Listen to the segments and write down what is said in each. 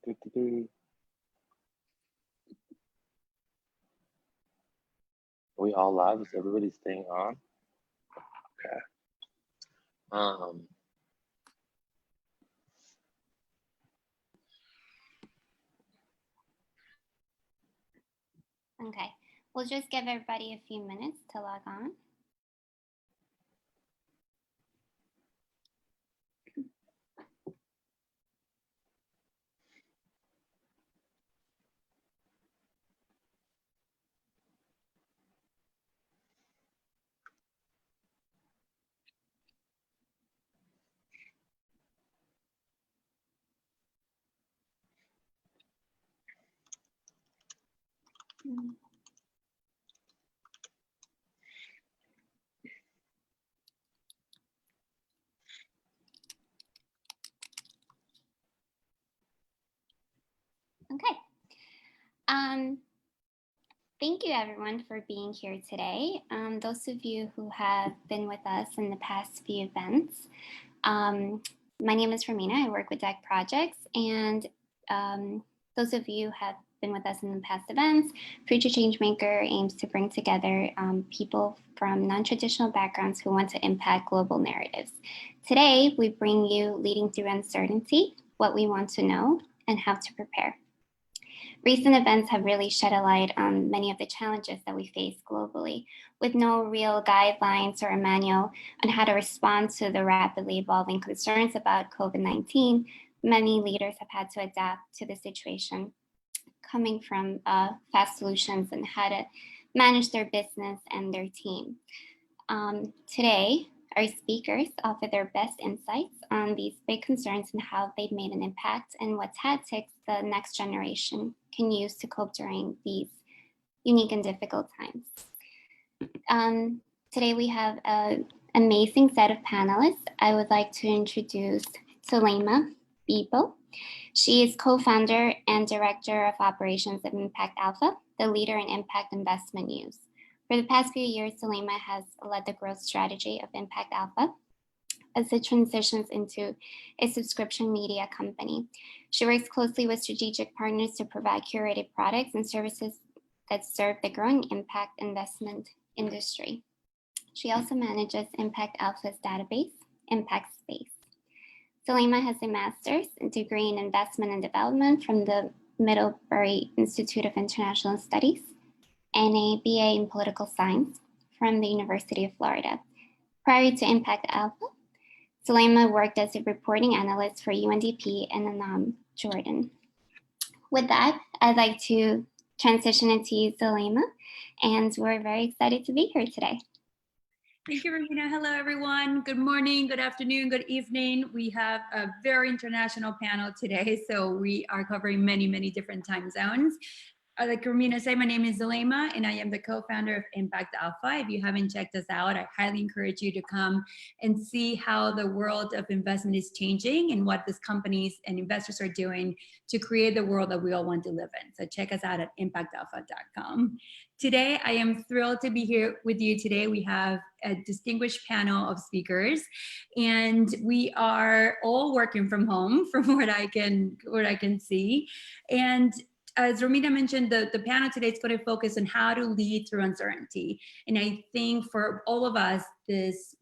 Are we all live? Is everybody staying on? Okay. Okay, we'll just give everybody a few minutes to log on. Okay. Thank you everyone for being here today. Those of you who have been with us in the past few events, my name is Romina. I work with Deck Projects, and those of you who have been with us in the past events, Future Changemaker aims to bring together people from non-traditional backgrounds who want to impact global narratives. Today, we bring you Leading Through Uncertainty, What We Want to Know, and How to Prepare. Recent events have really shed a light on many of the challenges that we face globally, with no real guidelines or a manual on how to respond to the rapidly evolving concerns about COVID-19. Many leaders have had to adapt to the situation, coming from fast solutions and how to manage their business and their team. Today, our speakers offer their best insights on these big concerns and how they've made an impact and what tactics the next generation can use to cope during these unique and difficult times. Today we have an amazing set of panelists. I would like to introduce Sulema Bibo. She is co-founder and director of operations of Impact Alpha, the leader in impact investment news. For the past few years, Sulema has led the growth strategy of Impact Alpha as it transitions into a subscription media company. She works closely with strategic partners to provide curated products and services that serve the growing impact investment industry. She also manages Impact Alpha's database, Impact Space. Sulema has a master's degree in investment and development from the Middlebury Institute of International Studies and a BA in political science from the University of Florida. Prior to Impact Alpha, Sulema worked as a reporting analyst for UNDP and Jordan. With that, I'd like to transition into Sulema, and we're very excited to be here today. Thank you, Romina. Hello, everyone. Good morning, good afternoon, good evening. We have a very international panel today, so we are covering many, many different time zones. Like Romina said, my name is Sulema, and I am the co-founder of Impact Alpha. If you haven't checked us out, I highly encourage you to come and see how the world of investment is changing and what these companies and investors are doing to create the world that we all want to live in. So check us out at impactalpha.com. Today, I am thrilled to be here with you today. We have a distinguished panel of speakers, and we are all working from home from what I can see. And as Romina mentioned, the panel today is going to focus on how to lead through uncertainty. And I think for all of us,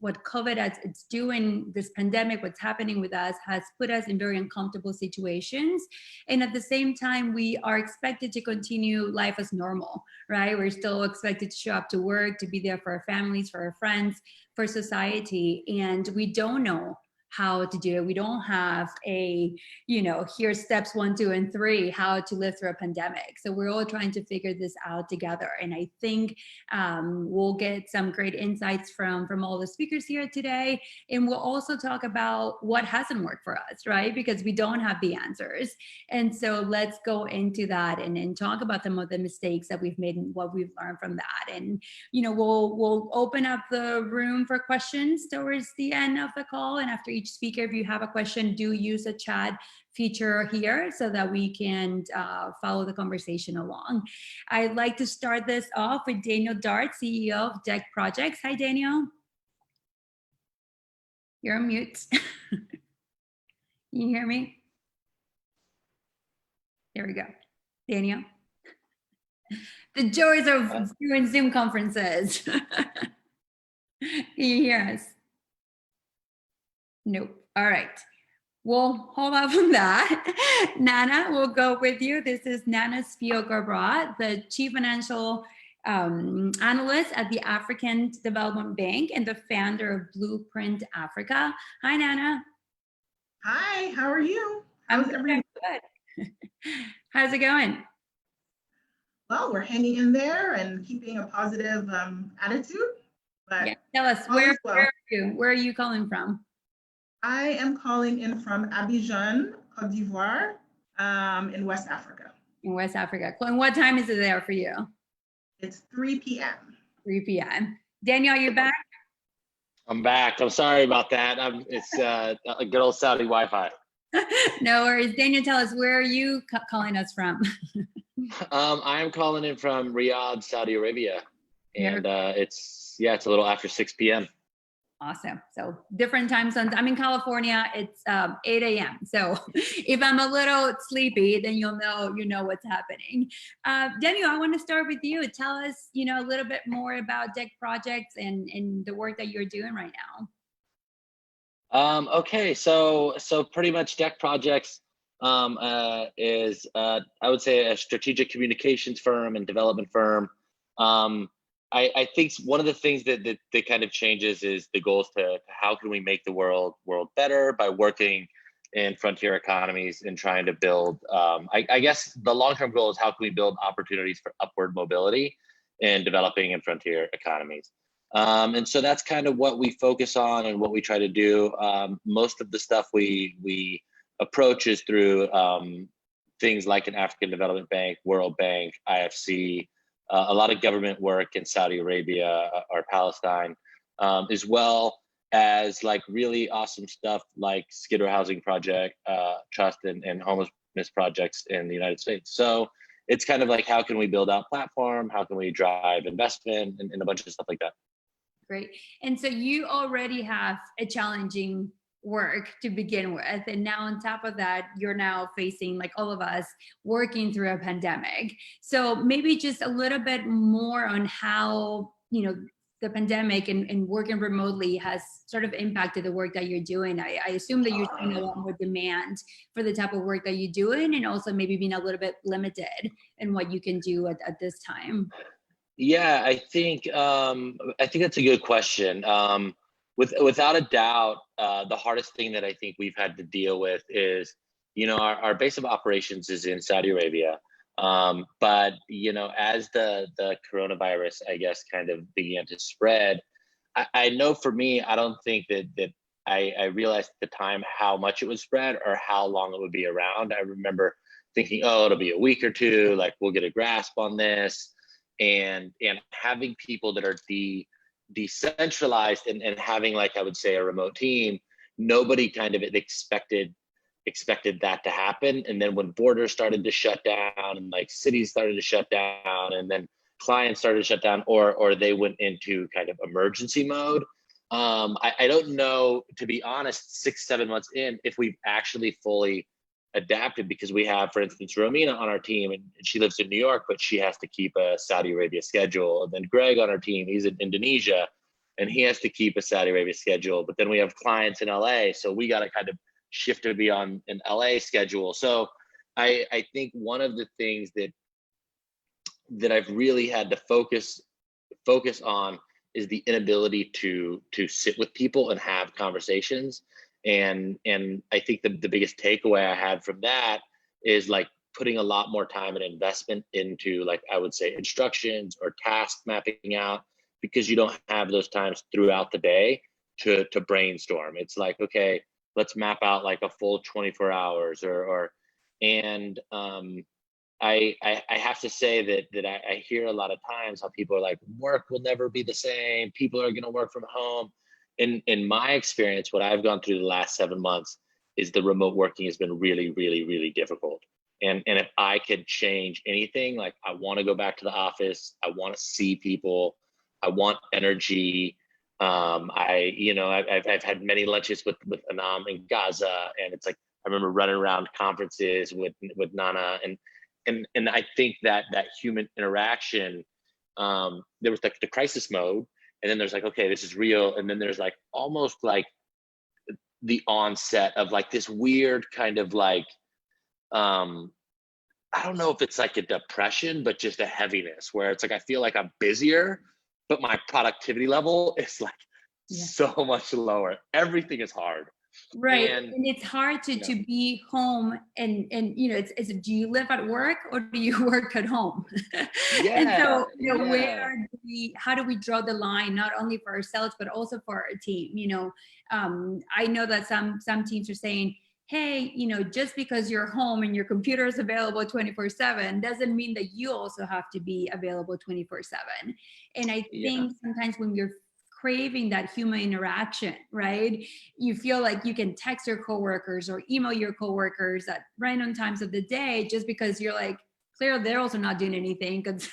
what COVID it's doing, this pandemic, what's happening with us has put us in very uncomfortable situations. And at the same time, we are expected to continue life as normal, right? We're still expected to show up to work, to be there for our families, for our friends, for society. And we don't know how to do it. We don't have here's steps 1, 2, and 3, how to live through a pandemic. So we're all trying to figure this out together. And I think we'll get some great insights from all the speakers here today. And we'll also talk about what hasn't worked for us, right? Because we don't have the answers. And so let's go into that and talk about some of the mistakes that we've made and what we've learned from that. And, we'll open up the room for questions towards the end of the call. And after each speaker, if you have a question, do use the chat feature here so that we can follow the conversation along. I'd like to start this off with Daniel Dart, CEO of Deck Projects. Hi, Daniel. You're on mute. Can you hear me? There we go. Daniel. The joys of doing Zoom conferences. Can you hear us? Nope. All right. We'll hold off on that. Nana, we'll go with you. This is Nana Spio-Garbrah, the Chief Financial Analyst at the African Development Bank and the founder of Blueprint Africa. Hi, Nana. Hi, how are you? I'm How's everyone? good. How's it going? Well, we're hanging in there and keeping a positive attitude. But Yeah. Tell us, all where is well. are you? Where are you calling from? I am calling in from Abidjan, Côte d'Ivoire, in West Africa. In West Africa. And what time is it there for you? It's 3 p.m. 3 p.m. Daniel, you back? I'm back. I'm sorry about that. It's a good old Saudi Wi-Fi. No worries. Daniel, tell us, where are you calling us from? I am calling in from Riyadh, Saudi Arabia, and it's a little after 6 p.m. Awesome. So different time zones. I'm in California. It's 8 a.m. So if I'm a little sleepy, then you know what's happening. Daniel, I want to start with you. Tell us, a little bit more about Deck Projects and the work that you're doing right now. Okay, so pretty much Deck Projects is I would say a strategic communications firm and development firm. I think one of the things that kind of changes is the goals to how can we make the world better by working in frontier economies and trying to build, I guess the long-term goal is how can we build opportunities for upward mobility in developing and frontier economies. And so that's kind of what we focus on and what we try to do. Most of the stuff we approach is through things like an African Development Bank, World Bank, IFC, a lot of government work in Saudi Arabia or Palestine, as well as like really awesome stuff like Skid Row Housing Project, Trust and homelessness projects in the United States. So it's kind of like, how can we build out platform? How can we drive investment and a bunch of stuff like that? Great. And so you already have a challenging work to begin with, and now on top of that you're now facing, like all of us, working through a pandemic. So maybe just a little bit more on how the pandemic and working remotely has sort of impacted the work that you're doing. I assume that you're seeing a lot more demand for the type of work that you're doing, and also maybe being a little bit limited in what you can do at this time. Yeah, I think that's a good question. Without a doubt, the hardest thing that I think we've had to deal with is, our base of operations is in Saudi Arabia. But, as the coronavirus, I guess, kind of began to spread, I know for me, I don't think that I realized at the time how much it would spread or how long it would be around. I remember thinking, oh, it'll be a week or two, like we'll get a grasp on this. And having people that are decentralized and having, like, I would say, a remote team, nobody kind of expected that to happen. And then when borders started to shut down and like cities started to shut down and then clients started to shut down or they went into kind of emergency mode, I don't know, to be honest, 6-7 months in, if we've actually fully adapted, because we have, for instance, Romina on our team, and she lives in New York, but she has to keep a Saudi Arabia schedule. And then Greg on our team, he's in Indonesia, and he has to keep a Saudi Arabia schedule. But then we have clients in LA, so we got to kind of shift to be on an LA schedule. So I think one of the things that I've really had to focus on is the inability to sit with people and have conversations. And I think the biggest takeaway I had from that is like putting a lot more time and investment into, like, I would say, instructions or task mapping out, because you don't have those times throughout the day to brainstorm. It's like, okay, let's map out like a full 24 hours I have to say that I hear a lot of times how people are like, work will never be the same. People are going to work from home. In my experience, what I've gone through the last 7 months is the remote working has been really, really, really difficult. And if I could change anything, like, I want to go back to the office. I want to see people. I want energy. I've had many lunches with Anam in Gaza, and it's like, I remember running around conferences with Nana, and and I think that human interaction, there was like the crisis mode, and then there's like, okay, this is real, and then there's like almost like the onset of like this weird kind of like, I don't know if it's like a depression, but just a heaviness where it's like, I feel like I'm busier, but my productivity level is like so much lower. Everything is hard. Right. And it's hard to be home and you know, it's do you live at work or do you work at home? And so, you know, how do we draw the line, not only for ourselves, but also for our team? You know, I know that some teams are saying, hey, you know, just because you're home and your computer is available 24/7 doesn't mean that you also have to be available 24/7. And I think sometimes when you're craving that human interaction, right? You feel like you can text your coworkers or email your coworkers at random times of the day just because you're like, clearly they're also not doing anything because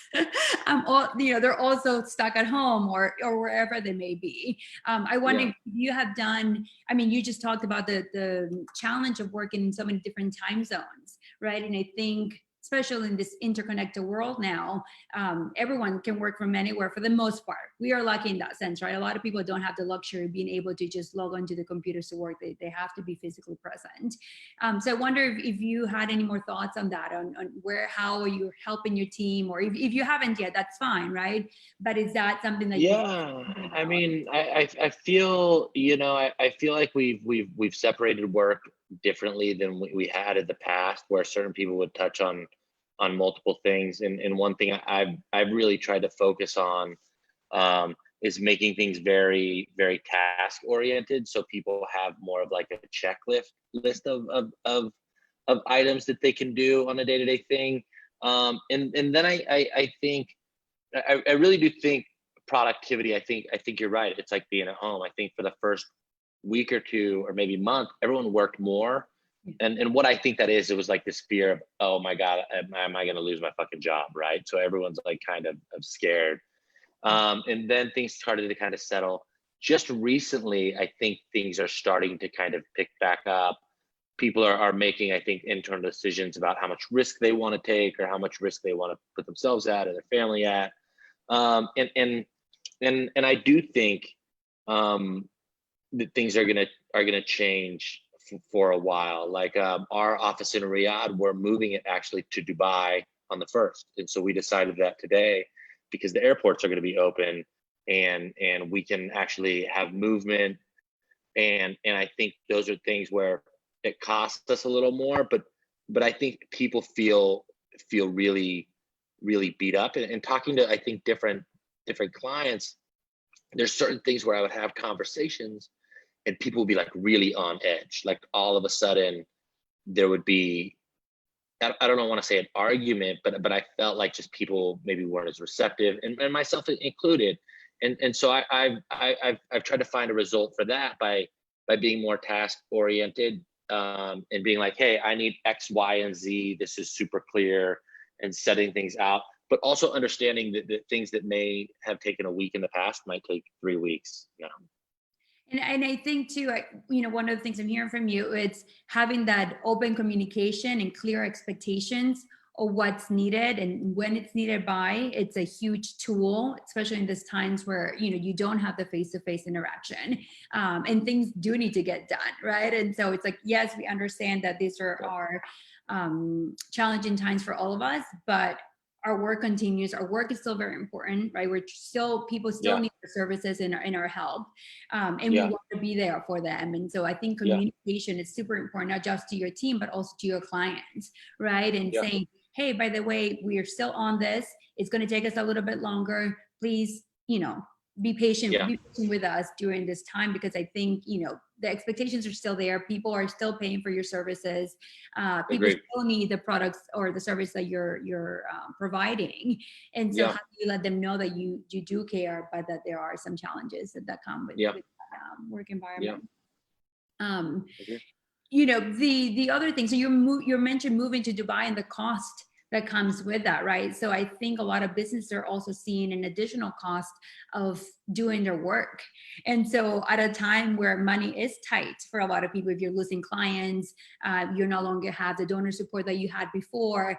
you know, they're also stuck at home or wherever they may be. I wonder if you have done, I mean, you just talked about the challenge of working in so many different time zones, right? And I think, especially in this interconnected world now, everyone can work from anywhere for the most part. We are lucky in that sense, right? A lot of people don't have the luxury of being able to just log onto the computers to work. They have to be physically present. So I wonder if you had any more thoughts on that, on how you're helping your team, or if you haven't yet, that's fine, right? But is that something that I mean, I feel, you know, I feel like we've separated work differently than we had in the past, where certain people would touch on multiple things. And one thing I've really tried to focus on is making things very, very task oriented. So people have more of like a list of items that they can do on a day-to-day thing. And then I think, I really do think productivity, I think you're right. It's like being at home. I think for the first week or two, or maybe month, everyone worked more. And what I think that is, it was like this fear of, oh my God, am I going to lose my fucking job, right? So everyone's like kind of scared. And then things started to kind of settle. Just recently, I think things are starting to kind of pick back up. People are making, I think, internal decisions about how much risk they want to take, or how much risk they want to put themselves at or their family at. And I do think that things are gonna change for a while. Like our office in Riyadh, we're moving it actually to Dubai on the 1st, and so we decided that today, because the airports are going to be open, and we can actually have movement. And I think those are things where it costs us a little more, but I think people feel really, really beat up. And talking to, I think, different clients, there's certain things where I would have conversations and people would be like really on edge. Like all of a sudden there would be, I don't want to say an argument, but I felt like just people maybe weren't as receptive, and myself included. And so I've tried to find a result for that by being more task oriented, and being like, hey, I need X, Y, and Z. This is super clear, and setting things out, but also understanding that things that may have taken a week in the past might take 3 weeks now. And I think too, you know, one of the things I'm hearing from you, it's having that open communication and clear expectations of what's needed and when it's needed by. It's a huge tool, especially in these times where, you know, you don't have the face-to-face interaction, and things do need to get done, right? And so it's like, yes, we understand that these are challenging times for all of us, but our work continues. Our work is still very important, right? People still need our services and our help. And we want to be there for them. And so I think communication is super important, not just to your team, but also to your clients, right? And saying, hey, by the way, we are still on this. It's going to take us a little bit longer. Please, you know, be patient with us during this time, because I think, you know, the expectations are still there. People are still paying for your services. People still need the products or the service that you're providing. And so how do you let them know that you do care, but that there are some challenges that come with work environment? You know, the other thing, so you mentioned moving to Dubai and the cost that comes with that, right? So I think a lot of businesses are also seeing an additional cost of doing their work. And so at a time where money is tight for a lot of people, if you're losing clients, you no longer have the donor support that you had before,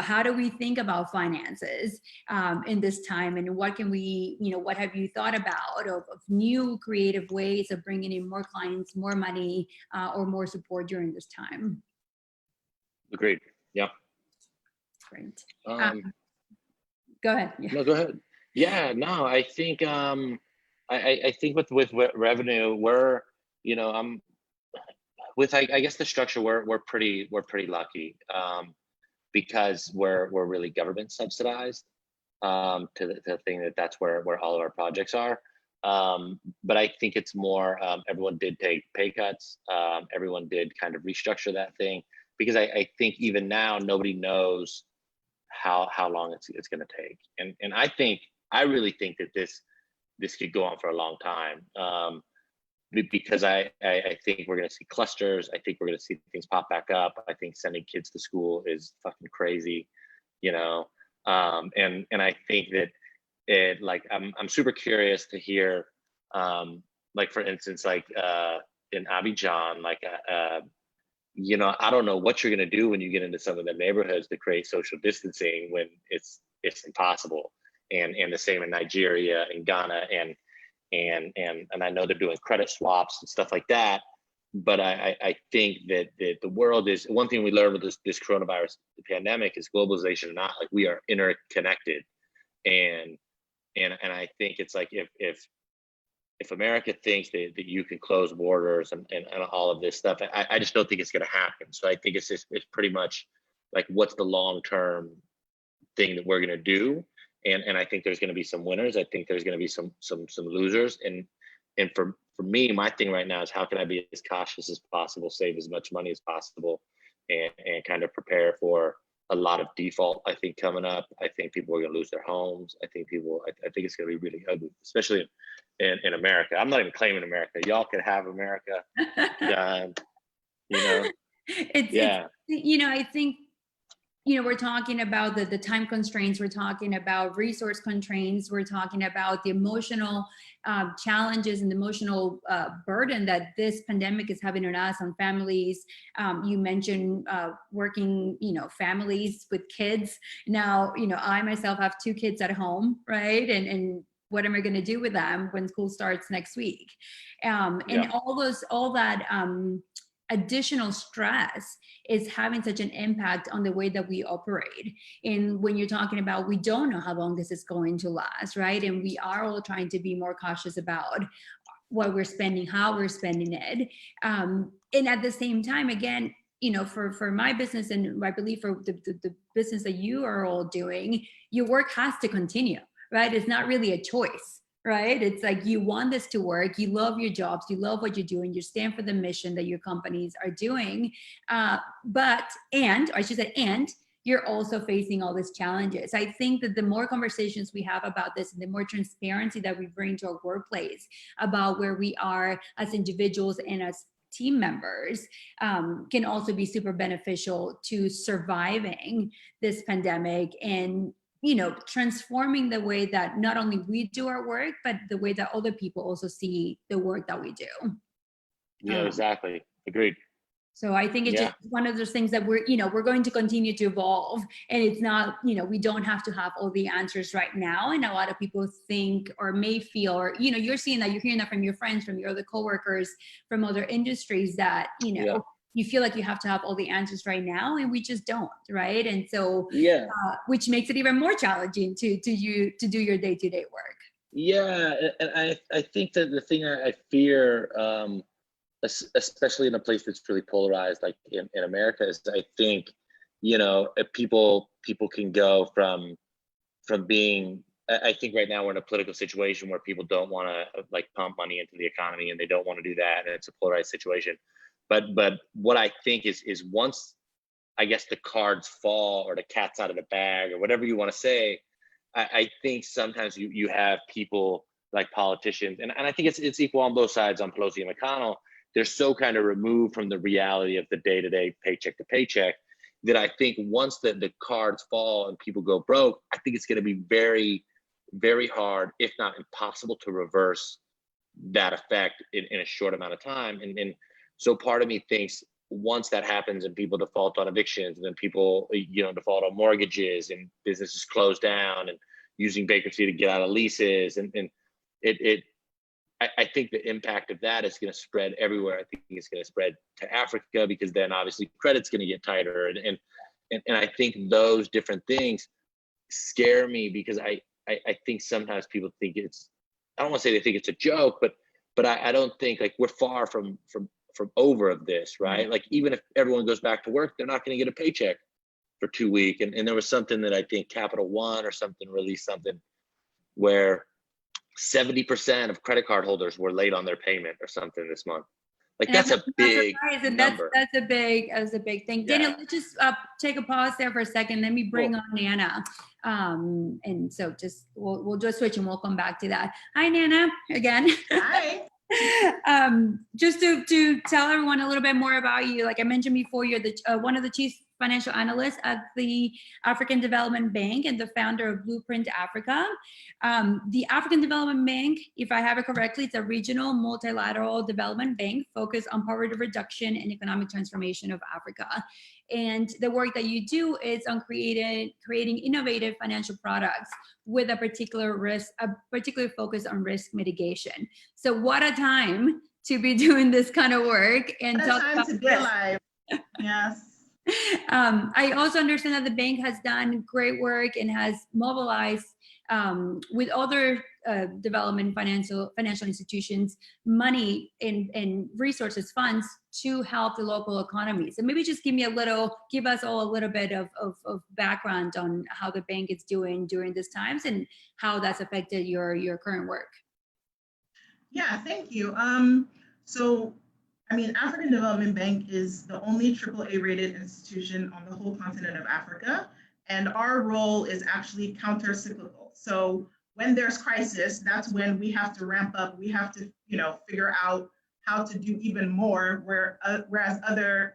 how do we think about finances in this time, and what can we, what have you thought about of new creative ways of bringing in more clients, more money, or more support during this time? Agreed. Yeah. Great. Go ahead. Yeah. No, go ahead. Yeah, no, I think I think with revenue, we're, I'm with I guess the structure, we're pretty lucky because we're really government subsidized to the thing that's where all of our projects are. But I think it's more everyone did take pay cuts. Everyone did kind of restructure that thing, because I think even now nobody knows how long it's going to take, and I really think that this could go on for a long time, because I think we're going to see clusters. I think we're going to see things pop back up. I think sending kids to school is fucking crazy, and I think that I'm super curious to hear, like for instance, like in Abidjan, like I don't know what you're going to do when you get into some of the neighborhoods to create social distancing when it's impossible, and the same in Nigeria and Ghana, and I know they're doing credit swaps and stuff like that. But I think that the world is, one thing we learned with this coronavirus, the pandemic, is globalization or not, like we are interconnected, and I think it's like if America thinks that you can close borders and all of this stuff, I just don't think it's going to happen. So I think it's pretty much like, what's the long-term thing that we're going to do? And I think there's going to be some winners. I think there's going to be some losers. And for me, my thing right now is, how can I be as cautious as possible, save as much money as possible, and kind of prepare for a lot of default, I think, coming up. I think people are going to lose their homes. I think it's going to be really ugly, especially in America. I'm not even claiming America. Y'all can have America. It's I think, we're talking about the time constraints, we're talking about resource constraints, we're talking about the emotional challenges and the emotional burden that this pandemic is having on us, on families. You mentioned working, families with kids. Now, I myself have 2 kids at home, right? And what am I going to do with them when school starts next week? And all that additional stress is having such an impact on the way that we operate. And when you're talking about, we don't know how long this is going to last, right? And we are all trying to be more cautious about what we're spending, how we're spending it. And at the same time, again, for my business, and I believe for the business that you are all doing, your work has to continue, right? It's not really a choice, right? It's like, you want this to work, you love your jobs, you love what you're doing, you stand for the mission that your companies are doing, and you're also facing all these challenges. I think that the more conversations we have about this, and the more transparency that we bring to our workplace about where we are as individuals and as team members, can also be super beneficial to surviving this pandemic, and transforming the way that not only we do our work, but the way that other people also see the work that we do. Yeah, exactly. Agreed. So I think it's just one of those things that we're going to continue to evolve, and it's not, we don't have to have all the answers right now. And a lot of people think, or may feel, or, you're seeing that, you're hearing that from your friends, from your other coworkers, from other industries, that, you feel like you have to have all the answers right now, and we just don't, right? And so, which makes it even more challenging to do your day-to-day work. Yeah, and I think that the thing I fear, especially in a place that's really polarized, like in America, is I think, if people can go from being, I think right now we're in a political situation where people don't want to like pump money into the economy, and they don't want to do that, and it's a polarized situation. But what I think is once, I guess, the cards fall, or the cat's out of the bag, or whatever you want to say, I think sometimes you have people like politicians, and I think it's equal on both sides, on Pelosi and McConnell. They're so kind of removed from the reality of the day-to-day, paycheck to paycheck, that I think once the cards fall and people go broke, I think it's going to be very, very hard, if not impossible, to reverse that effect in a short amount of time. And so part of me thinks once that happens and people default on evictions, and then people, default on mortgages, and businesses close down, and using bankruptcy to get out of leases, and I think the impact of that is going to spread everywhere. I think it's going to spread to Africa, because then obviously credit's going to get tighter, and I think those different things scare me, because I think sometimes people think it's, I don't want to say they think it's a joke, but I don't think, like, we're far from over of this, right? Like, even if everyone goes back to work, they're not going to get a paycheck for 2 weeks. And there was something that I think Capital One or something released something where 70% of credit card holders were late on their payment or something this month. Like, that's a big number. That's a big thing. Yeah. Daniel, let's just take a pause there for a second. Let me bring on Nana. And so we'll just switch and we'll come back to that. Hi, Nana, again. Hi. Just to tell everyone a little bit more about you, like I mentioned before, you're the one of the chief financial analysts at the African Development Bank and the founder of Blueprint Africa. The African Development Bank, if I have it correctly, it's a regional multilateral development bank focused on poverty reduction and economic transformation of Africa. And the work that you do is on creating innovative financial products with a particular focus on risk mitigation. So what a time to be doing this kind of work and What a time to be alive. Yes. I also understand that the bank has done great work and has mobilized with other development financial institutions money and resources, funds to help the local economy. So maybe just give us all a little bit of background on how the bank is doing during these times and how that's affected your current work. Yeah, thank you. So, African Development Bank is the only AAA rated institution on the whole continent of Africa. And our role is actually counter-cyclical. So when there's crisis, that's when we have to ramp up. We have to, figure out how to do even more, whereas other,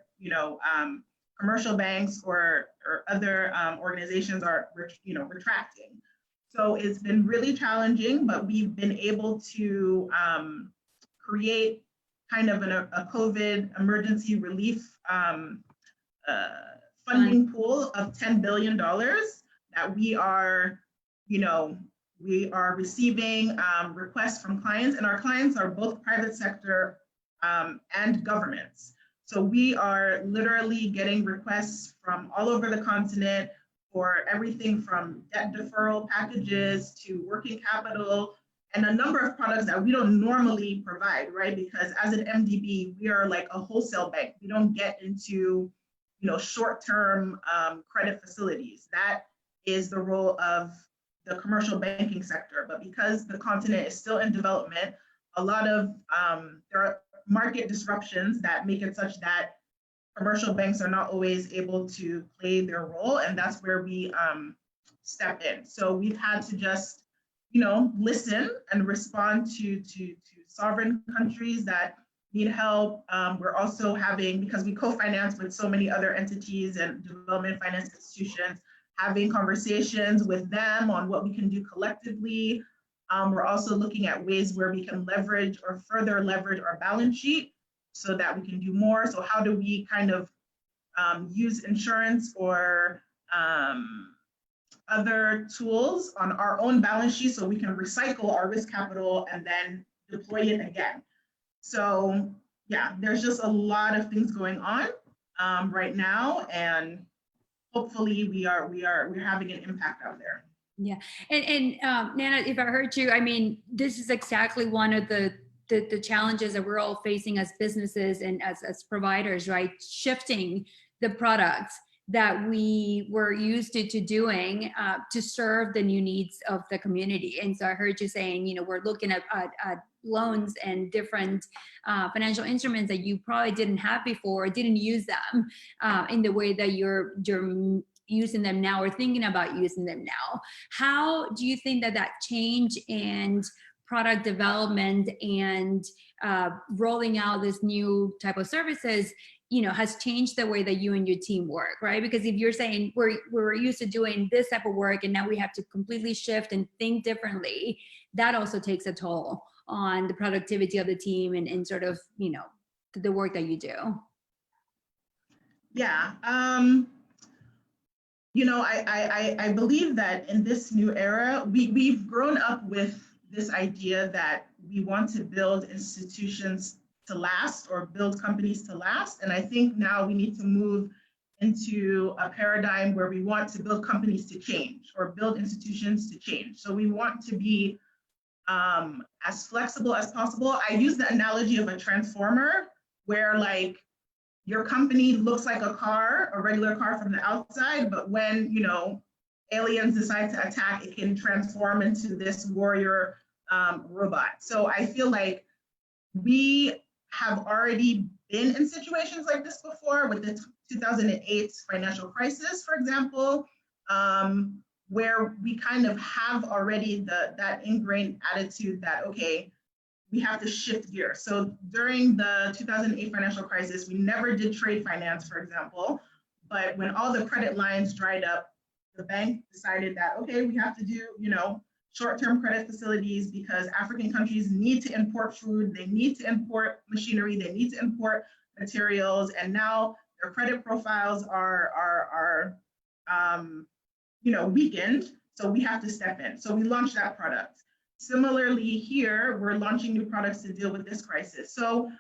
commercial banks or other organizations are, retracting. So it's been really challenging, but we've been able to create kind of a COVID emergency relief funding pool of $10 billion that we are receiving requests from clients, and our clients are both private sector and governments. So we are literally getting requests from all over the continent for everything from debt deferral packages to working capital and a number of products that we don't normally provide, right? Because as an MDB, we are like a wholesale bank. We don't get into short-term credit facilities. That is the role of the commercial banking sector. But because the continent is still in development, a lot of there are market disruptions that make it such that commercial banks are not always able to play their role, and that's where we step in. So we've had to just listen and respond to sovereign countries that need help. We're also because we co-finance with so many other entities and development finance institutions, having conversations with them on what we can do collectively. We're also looking at ways where we can leverage or further leverage our balance sheet so that we can do more. So how do we kind of use insurance or other tools on our own balance sheet so we can recycle our risk capital and then deploy it again. So yeah, there's just a lot of things going on right now, and hopefully we're having an impact out there. Yeah, and Nana, if I heard you, this is exactly one of the challenges that we're all facing as businesses and as providers, right? Shifting the products that we were used to doing to serve the new needs of the community. And so I heard you saying, we're looking at loans and different financial instruments that you probably didn't have before, didn't use them in the way that you're using them now or thinking about using them now. How do you think that change and product development and rolling out this new type of services has changed the way that you and your team work, right? Because if you're saying we're used to doing this type of work and now we have to completely shift and think differently, that also takes a toll on the productivity of the team and sort of, the work that you do. Yeah. I believe that in this new era, we've grown up with this idea that we want to build institutions to last or build companies to last. And I think now we need to move into a paradigm where we want to build companies to change or build institutions to change. So we want to be as flexible as possible. I use the analogy of a transformer where like your company looks like a car, a regular car from the outside, but when, aliens decide to attack, it can transform into this warrior robot. So I feel like we have already been in situations like this before with the 2008 financial crisis, for example, where we kind of have already that ingrained attitude that, okay, we have to shift gears. So during the 2008 financial crisis, we never did trade finance, for example, but when all the credit lines dried up, the bank decided that, okay, we have to do, short-term credit facilities because African countries need to import food, they need to import machinery, they need to import materials, and now their credit profiles are weakened, so we have to step in. So we launched that product. Similarly here, we're launching new products to deal with this crisis. So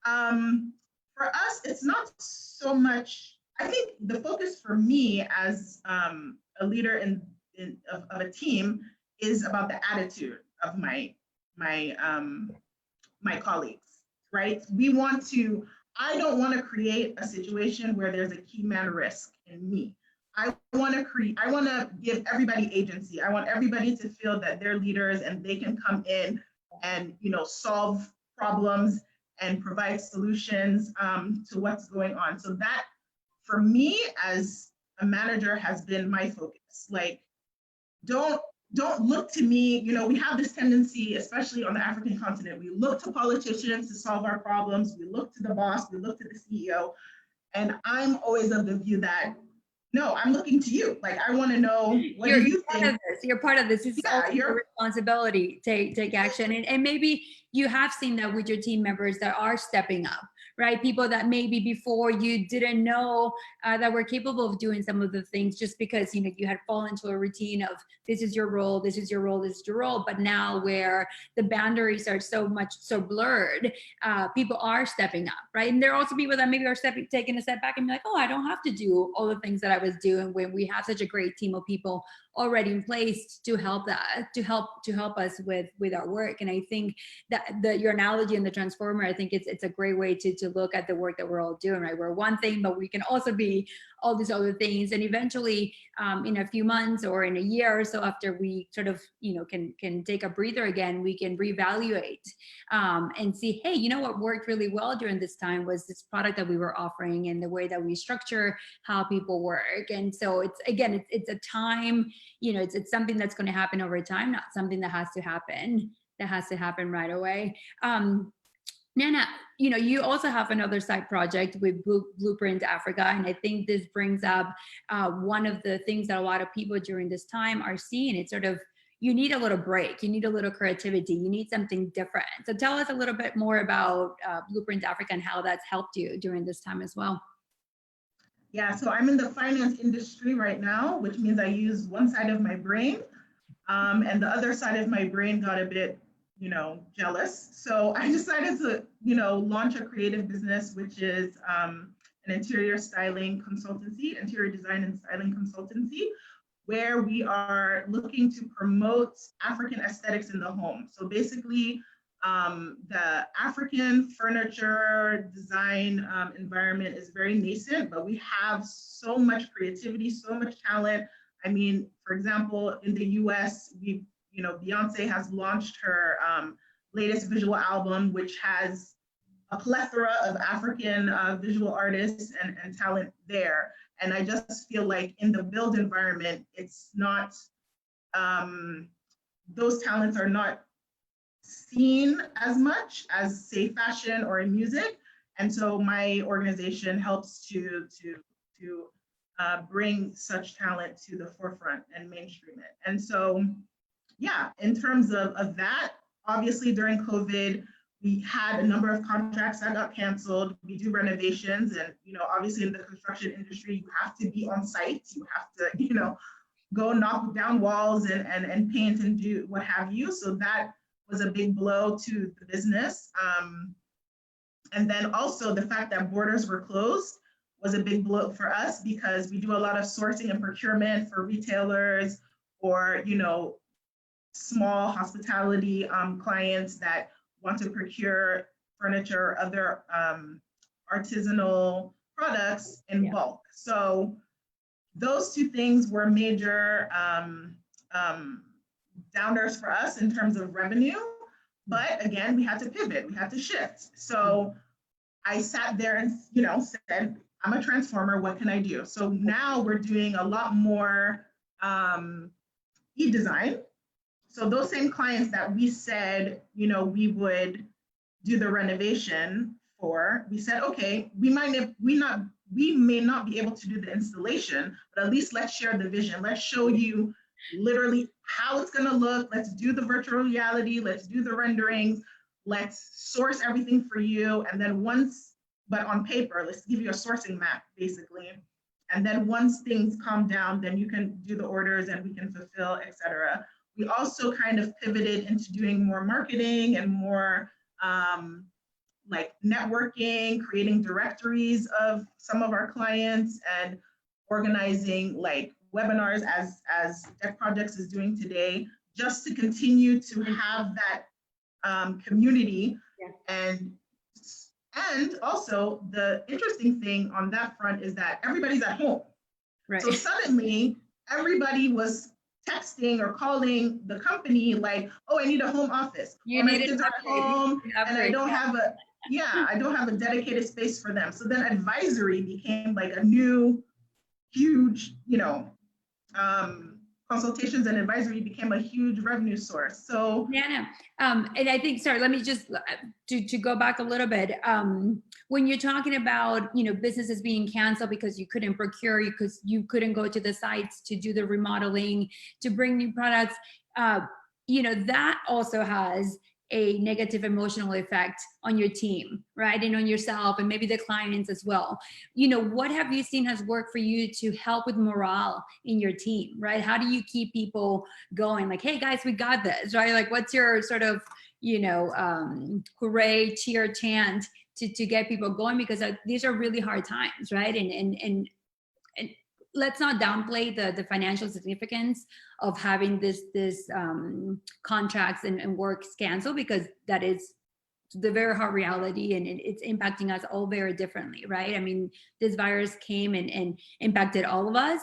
for us, it's not so much, I think the focus for me as a leader of a team is about the attitude of my colleagues, right? I don't want to create a situation where there's a key man risk in me. I want to give everybody agency. I want everybody to feel that they're leaders and they can come in and, solve problems and provide solutions to what's going on. So that, for me as a manager, has been my focus. Like, don't look to me, we have this tendency, especially on the African continent, we look to politicians to solve our problems. We look to the boss, we look to the CEO. And I'm always of the view that, no, I'm looking to you. Like, I want to know what do you think? You're part of this. It's also your responsibility. Take action. And maybe you have seen that with your team members that are stepping up, right? People that maybe before you didn't know that were capable of doing some of the things just because, you had fallen into a routine of this is your role, this is your role, this is your role. But now where the boundaries are so blurred, people are stepping up, right? And there are also people that maybe are taking a step back and be like, oh, I don't have to do all the things that I was doing when we have such a great team of people already in place to help us with our work. And I think that your analogy in the transformer, I think it's a great way to look at the work that we're all doing, right? We're one thing, but we can also be all these other things. And eventually in a few months or in a year or so after we sort of, can take a breather again, we can reevaluate and see, hey, what worked really well during this time was this product that we were offering and the way that we structure how people work. And so it's a time, it's something that's going to happen over time, not something that has to happen right away. Nana, you also have another side project with Blueprint Africa, and I think this brings up one of the things that a lot of people during this time are seeing. It's sort of, you need a little break, you need a little creativity, you need something different. So tell us a little bit more about Blueprint Africa and how that's helped you during this time as well. Yeah, so I'm in the finance industry right now, which means I use one side of my brain, and the other side of my brain got a bit jealous. So I decided to, launch a creative business, which is an interior styling consultancy, interior design and styling consultancy, where we are looking to promote African aesthetics in the home. So basically, the African furniture design environment is very nascent, but we have so much creativity, so much talent. I mean, for example, in the US, Beyonce has launched her latest visual album, which has a plethora of African visual artists and talent there. And I just feel like in the build environment, it's not, those talents are not seen as much as, say, fashion or in music. And so my organization helps to bring such talent to the forefront and mainstream it. And so, yeah, in terms of that, obviously during COVID, we had a number of contracts that got canceled. We do renovations, and obviously in the construction industry, you have to be on site. You have to, go knock down walls and paint and do what have you. So that was a big blow to the business. And then also the fact that borders were closed was a big blow for us, because we do a lot of sourcing and procurement for retailers or, small hospitality clients that want to procure furniture or other artisanal products in bulk. So those two things were major downers for us in terms of revenue. But again, we had to pivot, we had to shift. So I sat there and, said, I'm a transformer, what can I do? So now we're doing a lot more e-design. So those same clients that we said, we would do the renovation for, we said, okay, we may not be able to do the installation, but at least let's share the vision. Let's show you literally how it's going to look. Let's do the virtual reality. Let's do the renderings. Let's source everything for you. And then but on paper, let's give you a sourcing map, basically. And then once things calm down, then you can do the orders and we can fulfill, et cetera. We also kind of pivoted into doing more marketing and more like networking, creating directories of some of our clients, and organizing like webinars as Deck Projects is doing today, just to continue to have that community. And also the interesting thing on that front is that everybody's at home. Right. So suddenly everybody was texting or calling the company like, oh, I need a home office. My kids are at home and I don't have a dedicated space for them. So then advisory became like a new huge, consultations and advisory became a huge revenue source. So and I think, sorry, let me just to go back a little bit. When you're talking about, businesses being canceled because you couldn't procure, because you couldn't go to the sites to do the remodeling, to bring new products, that also has a negative emotional effect on your team, right? And on yourself and maybe the clients as well. What have you seen has worked for you to help with morale in your team, right? How do you keep people going? Like, hey guys, we got this, right? Like, what's your sort of, hooray, cheer, chant to get people going? Because these are really hard times, right? And let's not downplay the financial significance of having this contracts and works canceled, because that is the very hard reality, and it's impacting us all very differently, right? I mean, this virus came and impacted all of us,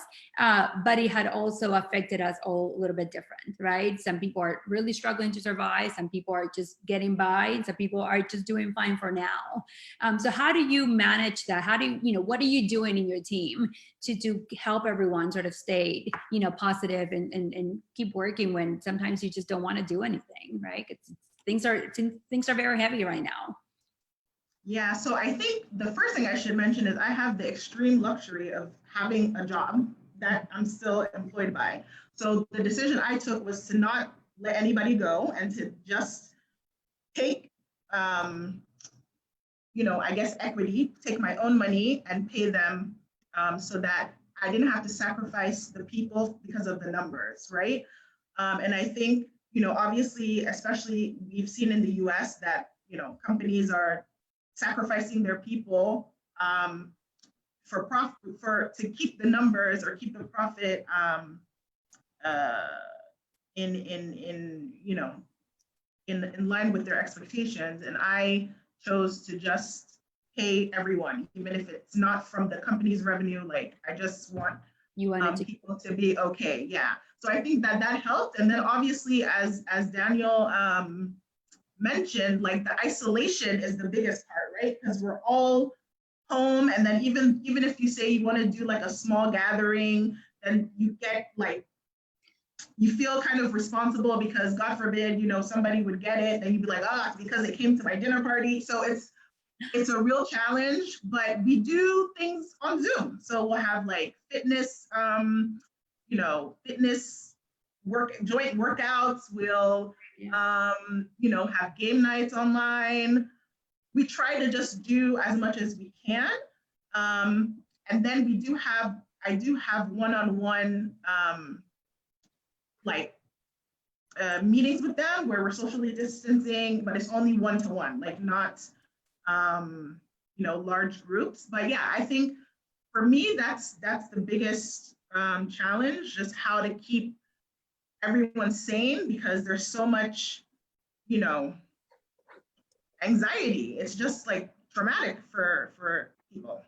but it had also affected us all a little bit different, right? Some people are really struggling to survive, some people are just getting by, and some people are just doing fine for now. So how do you manage that? How do you, what are you doing in your team to help everyone sort of stay, positive and keep working when sometimes you just don't want to do anything, right? Things are very heavy right now. Yeah, so I think the first thing I should mention is I have the extreme luxury of having a job that I'm still employed by. So the decision I took was to not let anybody go and to just take, I guess equity, take my own money and pay them so that I didn't have to sacrifice the people because of the numbers, right? And I think, obviously, especially we've seen in the US that, companies are sacrificing their people for profit, to keep the numbers or keep the profit in line with their expectations. And I chose to just pay everyone, even if it's not from the company's revenue. Like, I just want people to be okay. Yeah. So I think that helped. And then obviously, as Daniel mentioned, like the isolation is the biggest part, right? Because we're all home. And then even if you say you want to do like a small gathering, then you get like, you feel kind of responsible because God forbid, somebody would get it. Then you'd be like, it's because it came to my dinner party. So it's a real challenge, but we do things on Zoom. So we'll have like fitness, fitness joint workouts. We'll, have game nights online. We try to just do as much as we can. And then I do have one-on-one meetings with them where we're socially distancing, but it's only one-to-one, like not, large groups. But yeah, I think for me, that's the biggest challenge, just how to keep everyone sane, because there's so much, anxiety. It's just like traumatic for people.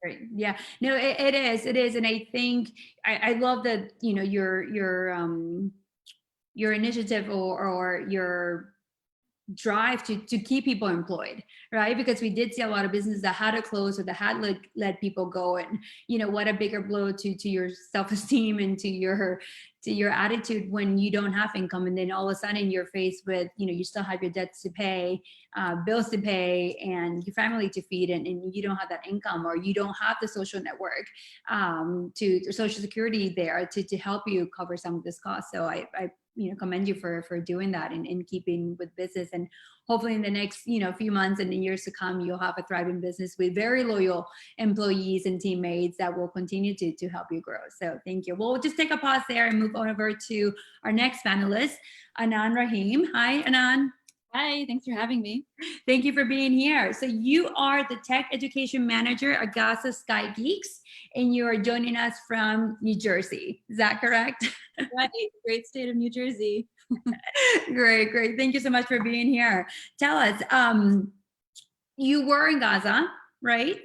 Right. Yeah. No, it is. It is. And I think I love that, your initiative or your drive to keep people employed, right? Because we did see a lot of businesses that had to close or that had let people go, and what a bigger blow to your self-esteem and to your attitude when you don't have income, and then all of a sudden you're faced with you still have your debts to pay, bills to pay, and your family to feed, and you don't have that income, or you don't have the social network, to Social Security there to help you cover some of this cost. So I commend you for doing that and keeping with business, and hopefully in the next few months and in years to come, you'll have a thriving business with very loyal employees and teammates that will continue to help you grow. So thank you. We'll just take a pause there and move over to our next panelist, Anan Rahim. Hi, Anan. Hi, thanks for having me. Thank you for being here. So you are the Tech Education Manager at Gaza Sky Geeks, and you are joining us from New Jersey. Is that correct? Right, great state of New Jersey. Great. Thank you so much for being here. Tell us, you were in Gaza, right?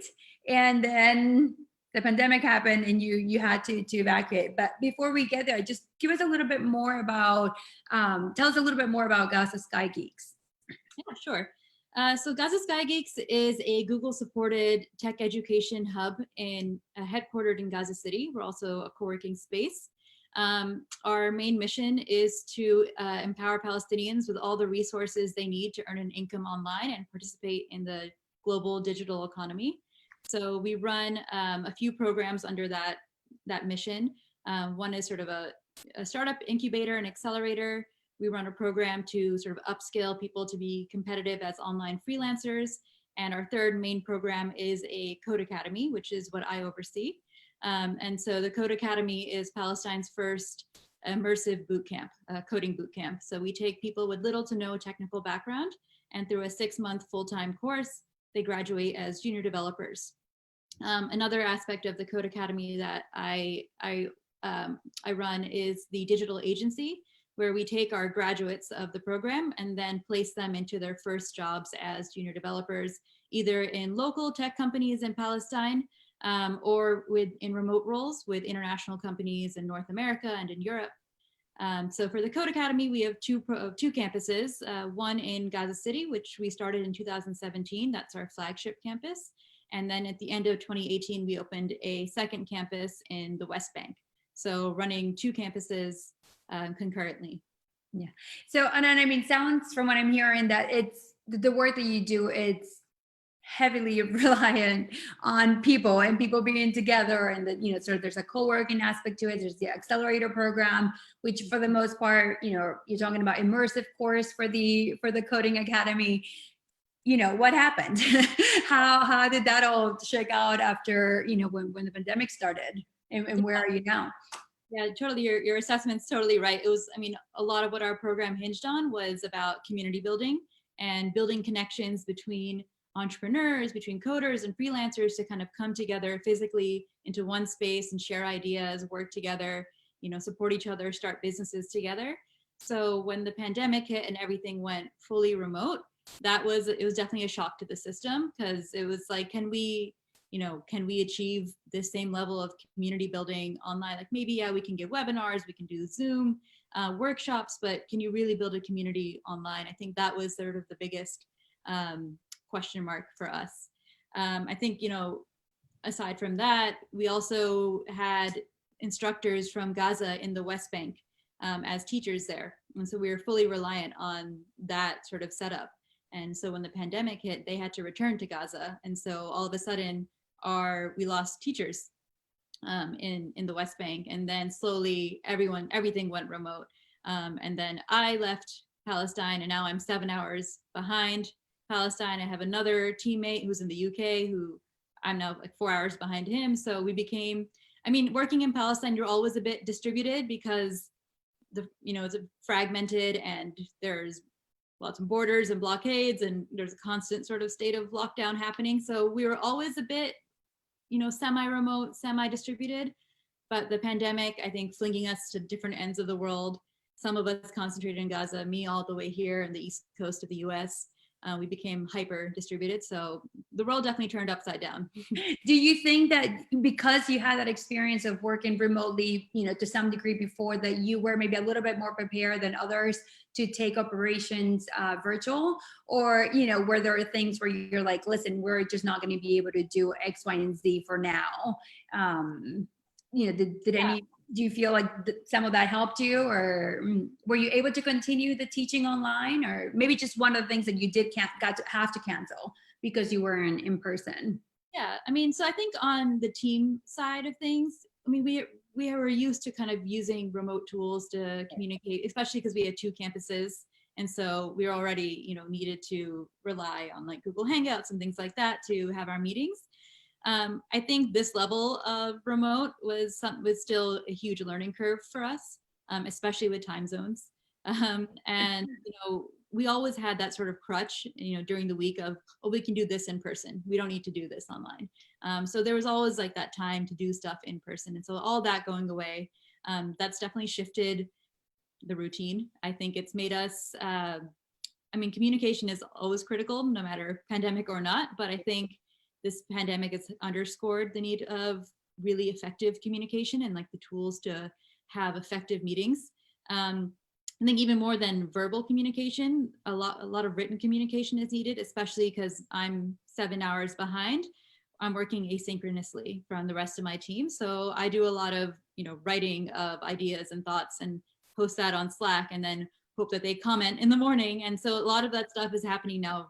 And then the pandemic happened and you had to evacuate. But before we get there, just give us a little bit more about, tell us a little bit more about Gaza Sky Geeks. Yeah, sure. So Gaza Sky Geeks is a Google-supported tech education hub headquartered in Gaza City. We're also a co-working space. Our main mission is to empower Palestinians with all the resources they need to earn an income online and participate in the global digital economy. So we run a few programs under that mission. One is sort of a startup incubator and accelerator. We run a program to sort of upscale people to be competitive as online freelancers. And our third main program is a Code Academy, which is what I oversee. And so the Code Academy is Palestine's first immersive bootcamp, coding bootcamp. So we take people with little to no technical background, and through a 6-month full-time course, they graduate as junior developers. Another aspect of the Code Academy that I run is the digital agency, where we take our graduates of the program and then place them into their first jobs as junior developers, either in local tech companies in Palestine, or in remote roles with international companies in North America and in Europe. So for the Code Academy, we have two campuses, one in Gaza City, which we started in 2017. That's our flagship campus. And then at the end of 2018, we opened a second campus in the West Bank. So running two campuses concurrently. Yeah. So, and I mean, sounds from what I'm hearing that it's the work that you do, it's heavily reliant on people and people being together, and that sort of there's a co-working aspect to it. There's the accelerator program, which for the most part, you're talking about immersive course for the Coding Academy. What happened? how did that all shake out after when the pandemic started, and where are you now? Yeah, totally. Your assessment's totally right. It was, a lot of what our program hinged on was about community building and building connections between entrepreneurs, between coders and freelancers to kind of come together physically into one space and share ideas, work together, support each other, start businesses together. So when the pandemic hit and everything went fully remote, it was definitely a shock to the system, because it was like, can we achieve the same level of community building online? Like maybe, yeah, we can give webinars, we can do Zoom workshops, but can you really build a community online? I think that was sort of the biggest question mark for us. I think, aside from that, we also had instructors from Gaza in the West Bank as teachers there. And so we were fully reliant on that sort of setup. And so when the pandemic hit, they had to return to Gaza. And so all of a sudden we lost teachers in the West Bank, and then slowly everything went remote. And then I left Palestine, and now I'm 7 hours behind Palestine. I have another teammate who's in the UK who I'm now like 4 hours behind him. So we became, I mean, working in Palestine, you're always a bit distributed because it's fragmented and there's lots of borders and blockades and there's a constant sort of state of lockdown happening. So we were always a bit, semi-remote, semi-distributed, but the pandemic, I think, flinging us to different ends of the world. Some of us concentrated in Gaza, me all the way here in the East Coast of the US. We became hyper distributed. So the world definitely turned upside down. Do you think that because you had that experience of working remotely, to some degree before, that you were maybe a little bit more prepared than others to take operations virtual? Or, were there things where you're like, listen, we're just not going to be able to do X, Y, and Z for now? Do you feel like some of that helped you, or were you able to continue the teaching online, or maybe just one of the things that you did have to cancel because you were in person? Yeah, I mean, so I think on the team side of things, I mean, we were used to kind of using remote tools to communicate, especially because we had 2 campuses. And so we were already, needed to rely on like Google Hangouts and things like that to have our meetings. I think this level of remote was still a huge learning curve for us, especially with time zones. And we always had that sort of crutch, during the week of, oh, we can do this in person. We don't need to do this online. So there was always like that time to do stuff in person. And so all that going away, that's definitely shifted the routine. I think it's made us, communication is always critical, no matter pandemic or not, but I think this pandemic has underscored the need of really effective communication and like the tools to have effective meetings. I think even more than verbal communication, a lot of written communication is needed, especially because I'm 7 hours behind. I'm working asynchronously from the rest of my team. So I do a lot of, writing of ideas and thoughts and post that on Slack and then hope that they comment in the morning. And so a lot of that stuff is happening now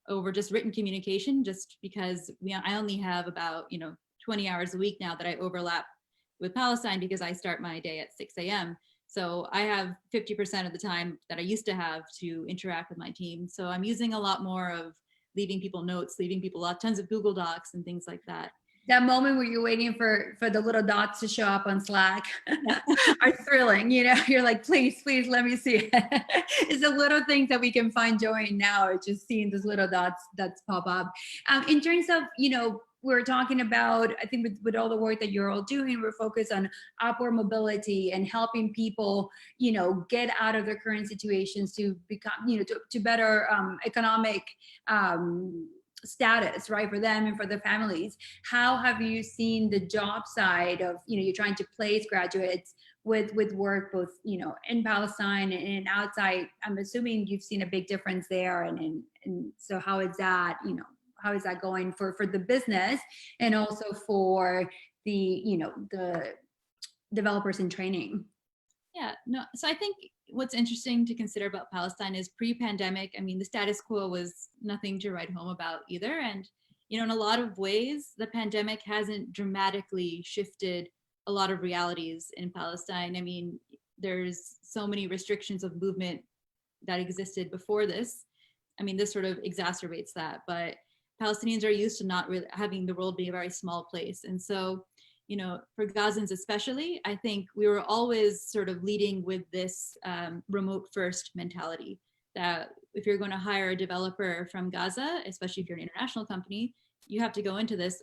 over just written communication, just because I only have about 20 hours a week now that I overlap with Palestine because I start my day at 6 a.m. So I have 50% of the time that I used to have to interact with my team. So I'm using a lot more of leaving people notes, leaving people tons of Google Docs and things like that. That moment where you're waiting for the little dots to show up on Slack are thrilling. You're like, please, let me see. It's the little things that we can find joy in now, just seeing those little dots pop up. In terms of, we're talking about, I think with all the work that you're all doing, we're focused on upward mobility and helping people, get out of their current situations to become, to better economic status, right, for them and for their families. How have you seen the job side of, you're trying to place graduates with work both, in Palestine and outside? I'm assuming you've seen a big difference there. And so how is that, how is that going for the business and also for the, the developers in training? Yeah, no, so I think what's interesting to consider about Palestine is pre-pandemic, I mean, the status quo was nothing to write home about either. And, in a lot of ways, the pandemic hasn't dramatically shifted a lot of realities in Palestine. I mean, there's so many restrictions of movement that existed before this. I mean, this sort of exacerbates that, but Palestinians are used to not really having the world be a very small place. And so, for Gazans especially, I think we were always sort of leading with this remote first mentality, that if you're going to hire a developer from Gaza, especially if you're an international company, you have to go into this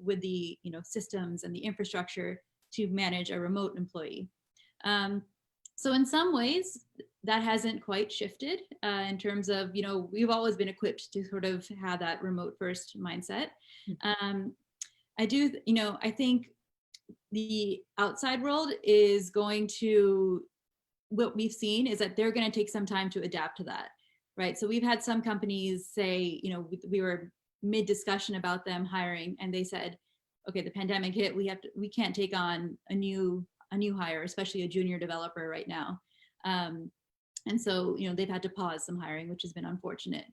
with the systems and the infrastructure to manage a remote employee. So in some ways, that hasn't quite shifted in terms of, we've always been equipped to sort of have that remote first mindset. I think the outside world is going to, what we've seen is that they're going to take some time to adapt to that, right? So we've had some companies say, we were mid discussion about them hiring, and they said, okay, the pandemic hit, we can't take on a new hire, especially a junior developer right now. And so, they've had to pause some hiring, which has been unfortunate.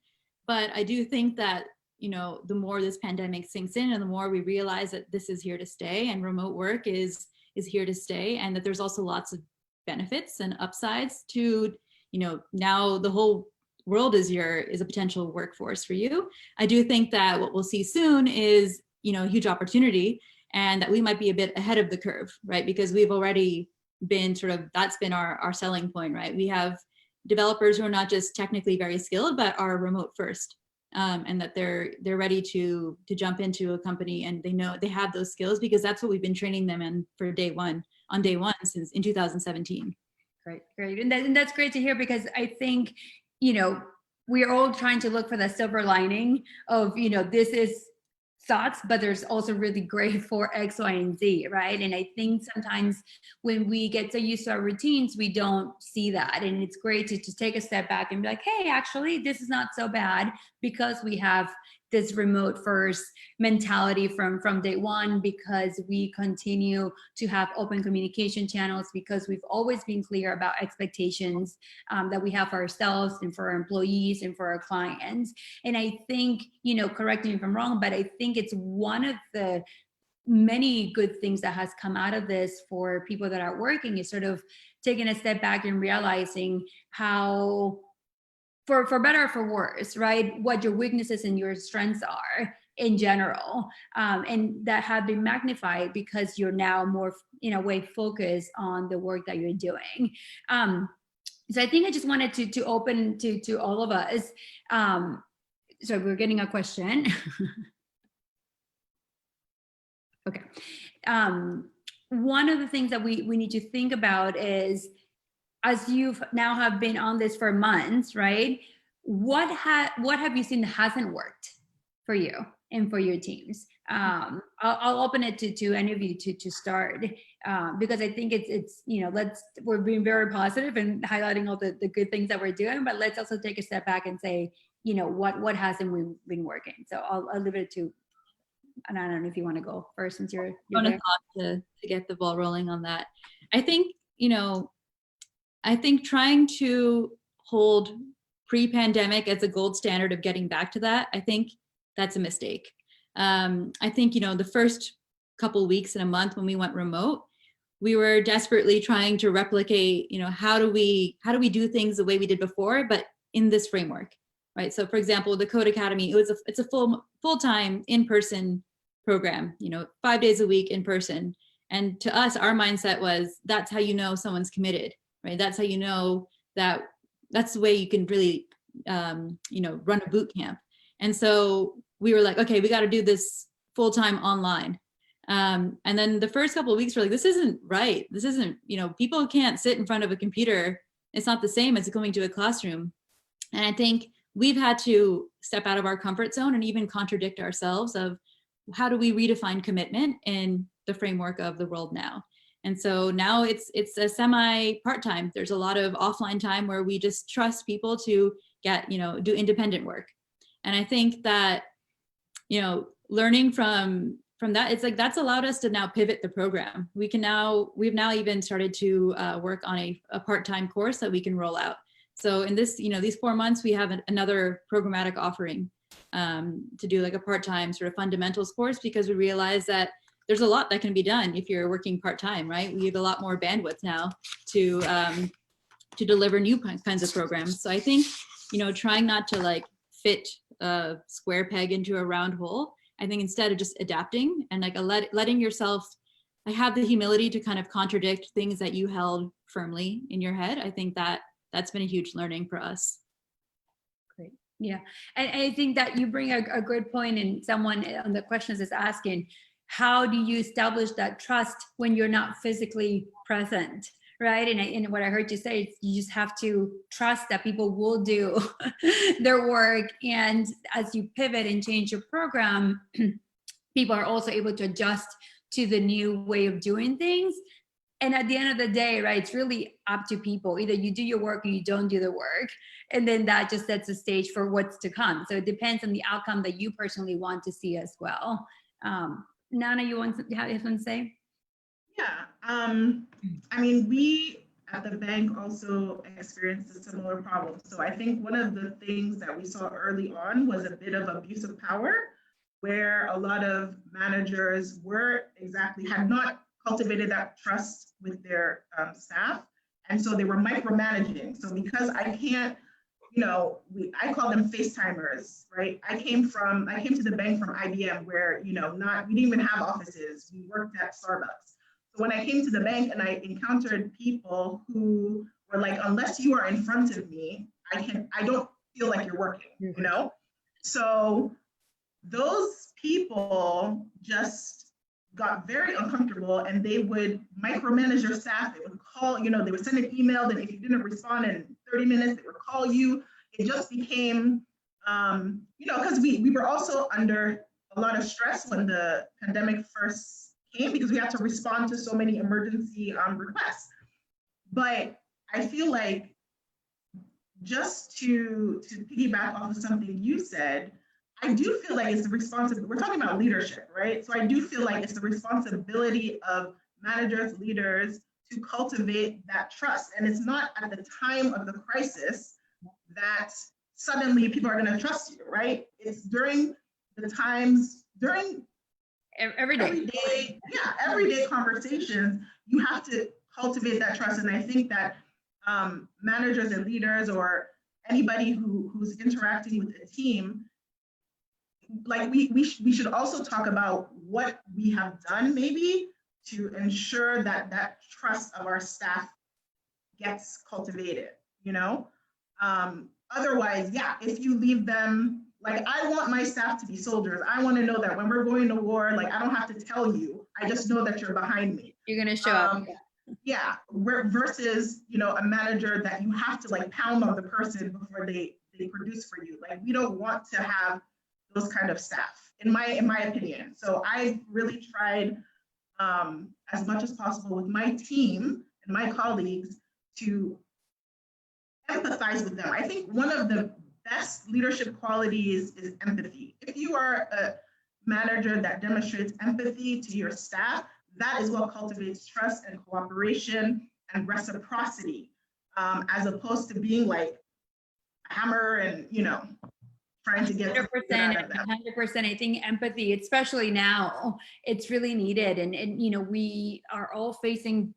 But I do think that the more this pandemic sinks in and the more we realize that this is here to stay and remote work is here to stay, and that there's also lots of benefits and upsides to, now the whole world is a potential workforce for you. I do think that what we'll see soon is, a huge opportunity, and that we might be a bit ahead of the curve, right? Because we've already been that's been our selling point, right? We have developers who are not just technically very skilled, but are remote first. And that they're ready to jump into a company, and they know they have those skills because that's what we've been training them in on day one since in 2017. Great. And that's great to hear, because I think, we're all trying to look for the silver lining of, this is sucks, but there's also really great for X, Y, and Z, right? And I think sometimes when we get so used to our routines, we don't see that. And it's great to take a step back and be like, hey, actually, this is not so bad, because we have this remote first mentality from day one, because we continue to have open communication channels, because we've always been clear about expectations that we have for ourselves and for our employees and for our clients. And I think, correct me if I'm wrong, but I think it's one of the many good things that has come out of this for people that are working, is sort of taking a step back and realizing how, for better or for worse, right, what your weaknesses and your strengths are in general, and that have been magnified because you're now more, in a way, focused on the work that you're doing. So I think I just wanted to open to all of us. So we're getting a question. Okay. One of the things that we need to think about is, as you've now have been on this for months, right? What have you seen that hasn't worked for you and for your teams? I'll open it to any of you to start, because I think it's we're being very positive and highlighting all the good things that we're doing, but let's also take a step back and say, what hasn't been working? So I'll leave it to, and I don't know if you want to go first, since you're there. To get the ball rolling on that. I think trying to hold pre-pandemic as a gold standard of getting back to that, I think that's a mistake. I think, the first couple weeks in a month when we went remote, we were desperately trying to replicate, how do we do things the way we did before, but in this framework, right? So for example, the Code Academy, it's a full-time in-person program, 5 days a week in person. And to us, our mindset was, that's how someone's committed. Right, that's how that's the way you can really, run a boot camp. And so we were like, okay, we got to do this full-time online. And then the first couple of weeks were like, this isn't right. This isn't, people can't sit in front of a computer. It's not the same as going to a classroom. And I think we've had to step out of our comfort zone and even contradict ourselves of, how do we redefine commitment in the framework of the world now? And so now it's a semi part-time. There's a lot of offline time where we just trust people to get, do independent work. And I think that, learning from that, it's like, that's allowed us to now pivot the program. We've now even started to work on a part-time course that we can roll out. So in this, these 4 months, we have another programmatic offering to do like a part-time sort of fundamentals course, because we realize that there's a lot that can be done if you're working part-time, right? We have a lot more bandwidth now to deliver new kinds of programs. So I think, trying not to like fit a square peg into a round hole, I think instead of just adapting and like letting yourself, I have the humility to kind of contradict things that you held firmly in your head. I think that's been a huge learning for us. Great. Yeah. And I think that you bring a good point, and someone on the questions is asking, how do you establish that trust when you're not physically present, right? And what I heard you say is you just have to trust that people will do their work. And as you pivot and change your program, people are also able to adjust to the new way of doing things. And at the end of the day, right, it's really up to people. Either you do your work or you don't do the work. And then that just sets the stage for what's to come. So it depends on the outcome that you personally want to see as well. Nana, you have something to say? Yeah, I mean, we at the bank also experienced a similar problem. So I think one of the things that we saw early on was a bit of abuse of power, where a lot of managers had not cultivated that trust with their staff. And so they were micromanaging. So because I can't, I call them FaceTimers, right? I came to the bank from IBM where, we didn't even have offices. We worked at Starbucks. So when I came to the bank and I encountered people who were like, unless you are in front of me, I don't feel like you're working, So those people just got very uncomfortable and they would micromanage your staff. They would call, they would send an email, and if you didn't respond in 30 minutes, they would call you. It just became, because we were also under a lot of stress when the pandemic first came, because we had to respond to so many emergency requests. But I feel like, just to piggyback off of something you said, I do feel like it's the responsibility, we're talking about leadership, right? So I do feel like it's the responsibility of managers, leaders, to cultivate that trust. And it's not at the time of the crisis that suddenly people are going to trust you, right? It's during the times, during everyday conversations, you have to cultivate that trust. And I think that managers and leaders, or anybody who's interacting with a team, like we should also talk about what we have done maybe to ensure that that trust of our staff gets cultivated, Otherwise, if you leave them, like, I want my staff to be soldiers. I want to know that when we're going to war, like, I don't have to tell you. I just know that you're behind me. You're going to show up. Yeah, versus, a manager that you have to like pound on the person before they produce for you. Like, we don't want to have those kind of staff, in my opinion. So I've really tried as much as possible with my team and my colleagues to empathize with them. I think one of the best leadership qualities is empathy. If you are a manager that demonstrates empathy to your staff, that is what cultivates trust and cooperation and reciprocity, as opposed to being like a hammer and, trying to get 100%. 100%. I think empathy, especially now, it's really needed. And we are all facing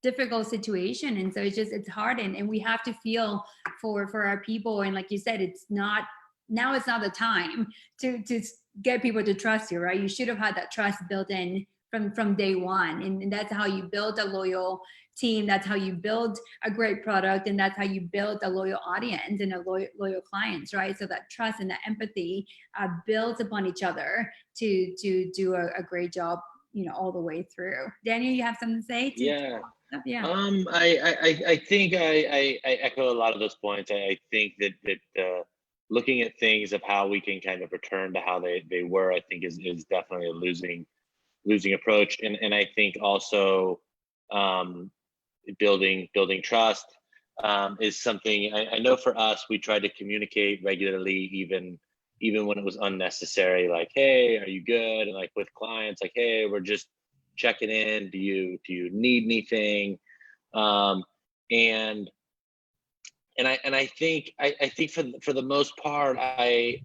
difficult situation, and so it's hard, and we have to feel for our people. And like you said, it's not the time to get people to trust you, right? You should have had that trust built in from day one, and that's how you build a loyal team. That's how you build a great product, and that's how you build a loyal audience and a loyal clients, right? So that trust and that empathy builds upon each other to do a great job, all the way through. Daniel, you have something to say? Yeah. Yeah. I think I echo a lot of those points. I think that looking at things of how we can kind of return to how they were, I think is definitely a losing approach. And I think also building trust is something I know for us. We try to communicate regularly, even when it was unnecessary, like, hey, are you good? And like with clients, like, hey, we're just checking in. Do you need anything? And I think for the most part, I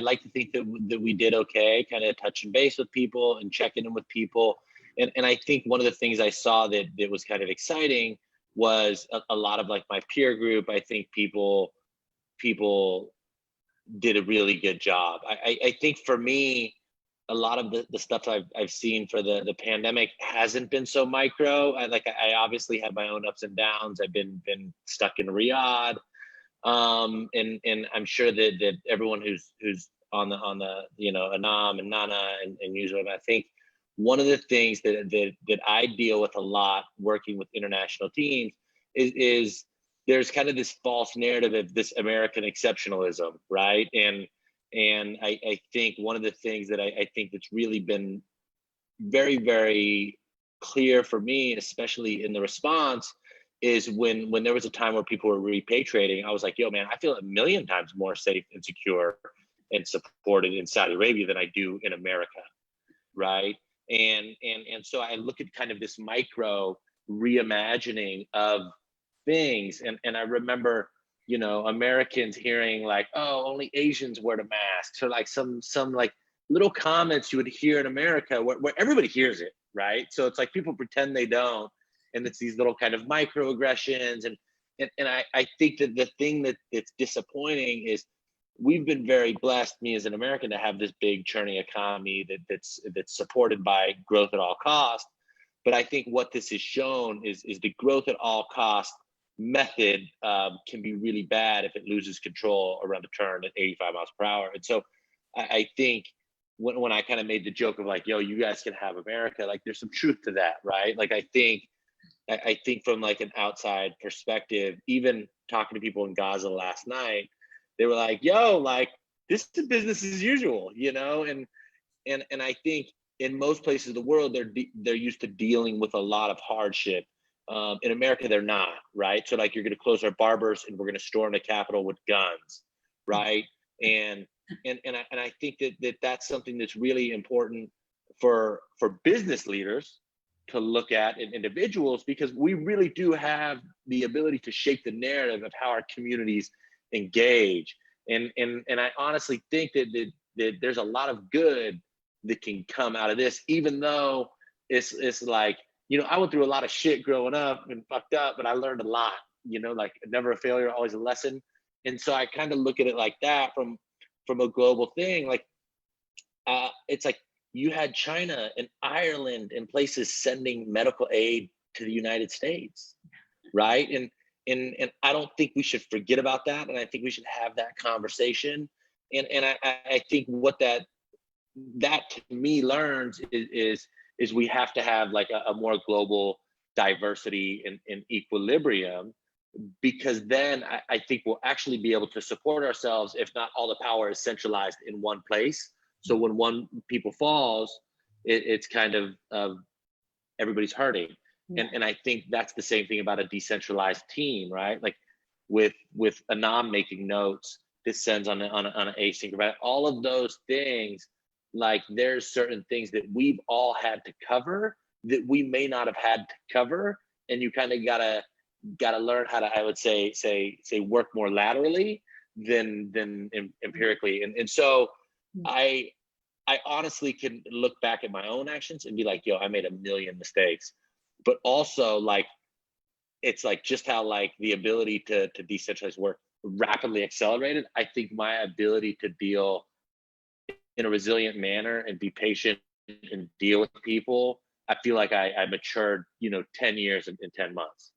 like to think that we did okay, kind of touching base with people and checking in with people. And I think one of the things I saw that was kind of exciting was a lot of like my peer group. I think people did a really good job. I think for me, a lot of the stuff I've seen for the pandemic hasn't been so micro. I obviously had my own ups and downs. I've been stuck in Riyadh, and I'm sure that everyone who's on the Anam and Nana and Yusuf, I think one of the things that I deal with a lot working with international teams is there's kind of this false narrative of this American exceptionalism, right? And I think one of the things that I think that's really been very, very clear for me, especially in the response, is when there was a time where people were repatriating, I was like, yo, man, I feel a million times more safe and secure and supported in Saudi Arabia than I do in America, right? And so I look at kind of this micro reimagining of things. And I remember, you know, Americans hearing like, oh, only Asians wear the masks, or like some like little comments you would hear in America where everybody hears it, right? So it's like people pretend they don't, and it's these little kind of microaggressions. And I think that the thing that's disappointing is we've been very blessed, me as an American, to have this big churning economy that's supported by growth at all costs. But I think what this has shown is the growth at all costs method can be really bad if it loses control around a turn at 85 miles per hour. And so I think when I kind of made the joke of like, yo, you guys can have America, like there's some truth to that, right? Like I think from like an outside perspective, even talking to people in Gaza last night, they were like, yo, like this is business as usual, you know? And I think in most places of the world, they're used to dealing with a lot of hardship. In America, they're not, right? So like you're gonna close our barbers and we're gonna storm the Capitol with guns, right? And I think that's something that's really important for business leaders to look at, in individuals, because we really do have the ability to shape the narrative of how our communities engage. And I honestly think that there's a lot of good that can come out of this, even though it's like, you know, I went through a lot of shit growing up and fucked up, but I learned a lot, you know, like never a failure, always a lesson. And so I kind of look at it like that from a global thing. Like it's like you had China and Ireland and places sending medical aid to the United States, right? And I don't think we should forget about that. And I think we should have that conversation. And I think what that to me learns is we have to have like a more global diversity and equilibrium, because then I think we'll actually be able to support ourselves if not all the power is centralized in one place. So when one people falls, it's kind of everybody's hurting. Yeah. And I think that's the same thing about a decentralized team, right? Like with Anam making notes, this sends on an async, right? All of those things, like there's certain things that we've all had to cover that we may not have had to cover, and you kind of gotta learn how to, I would say work more laterally than empirically. And so I honestly can look back at my own actions and be like, yo, I made a million mistakes. But also like it's like just how like the ability to decentralize work rapidly accelerated. I think my ability to deal in a resilient manner and be patient and deal with people, I feel like I matured, you know, 10 years in 10 months.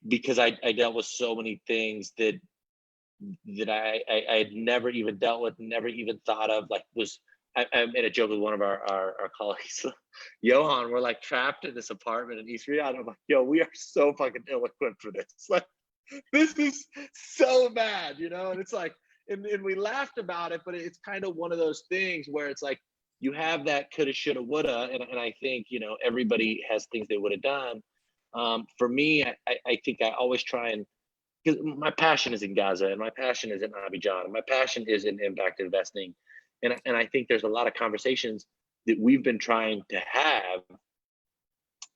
Because I dealt with so many things that I had never even dealt with, never even thought of. Like I made a joke with one of our colleagues, Johan. We're like trapped in this apartment in East Riyadh. I'm like, yo, we are so fucking ill-equipped for this. Like, this is so bad, you know? And it's like, and we laughed about it, but it's kind of one of those things where it's like, you have that coulda, shoulda, woulda. And I think, you know, everybody has things they would have done. For me, I think I always try and, because my passion is in Gaza and my passion is in Abidjan and my passion is in impact investing. And I think there's a lot of conversations that we've been trying to have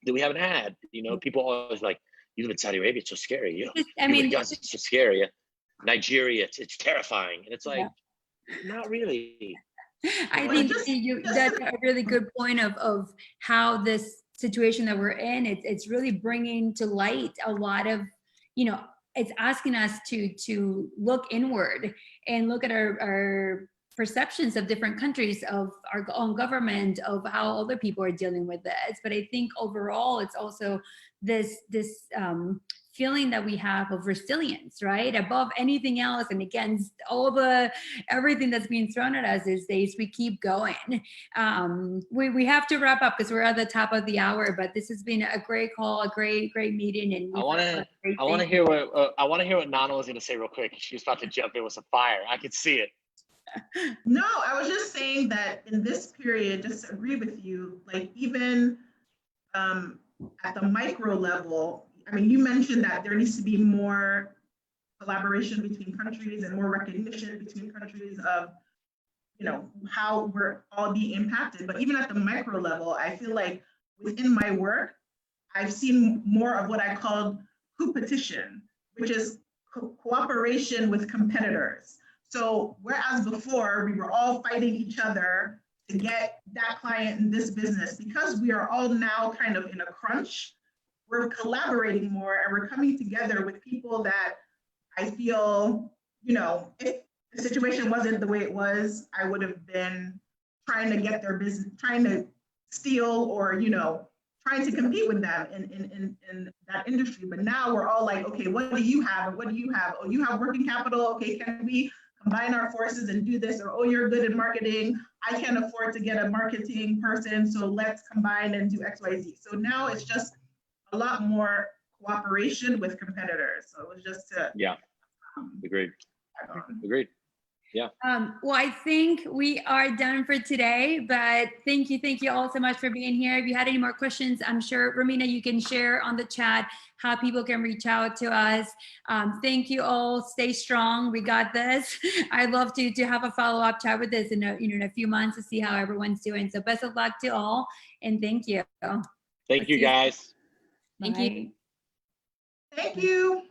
that we haven't had. You know, people always like, you live in Saudi Arabia, it's so scary. You know, I mean, Gaza, it's so scary. Nigeria, it's terrifying. And it's like, not really. I think that's a really good point of how this situation that we're in, it's really bringing to light a lot of, you know, it's asking us to look inward and look at our perceptions of different countries, of our own government, of how other people are dealing with this. But I think overall, it's also this feeling that we have of resilience, right? Above anything else and against everything that's being thrown at us these days, we keep going. We have to wrap up because we're at the top of the hour, but this has been a great call, a great meeting. And I want to hear what Nana was going to say real quick. She was about to jump in with some fire. I could see it. No, I was just saying that in this period, just to agree with you, like even at the micro level, I mean, you mentioned that there needs to be more collaboration between countries and more recognition between countries of, you know, how we're all being impacted. But even at the micro level, I feel like within my work, I've seen more of what I called competition, which is cooperation with competitors. So whereas before we were all fighting each other to get that client in this business, because we are all now kind of in a crunch, we're collaborating more and we're coming together with people that I feel, you know, if the situation wasn't the way it was, I would have been trying to get their business, trying to steal or, you know, trying to compete with them in that industry. But now we're all like, okay, what do you have? And what do you have? Oh, you have working capital. Okay, can we combine our forces and do this? Or, oh, you're good at marketing. I can't afford to get a marketing person. So let's combine and do X, Y, Z. So now it's just a lot more cooperation with competitors. So it was just to Agreed. Agreed. Yeah. Well, I think we are done for today, but thank you all so much for being here. If you had any more questions, I'm sure, Romina, you can share on the chat how people can reach out to us. Thank you all. Stay strong. We got this. I'd love to have a follow-up chat with this in a few months to see how everyone's doing. So best of luck to all, and thank you. Thank you, guys. Thank you. thank you.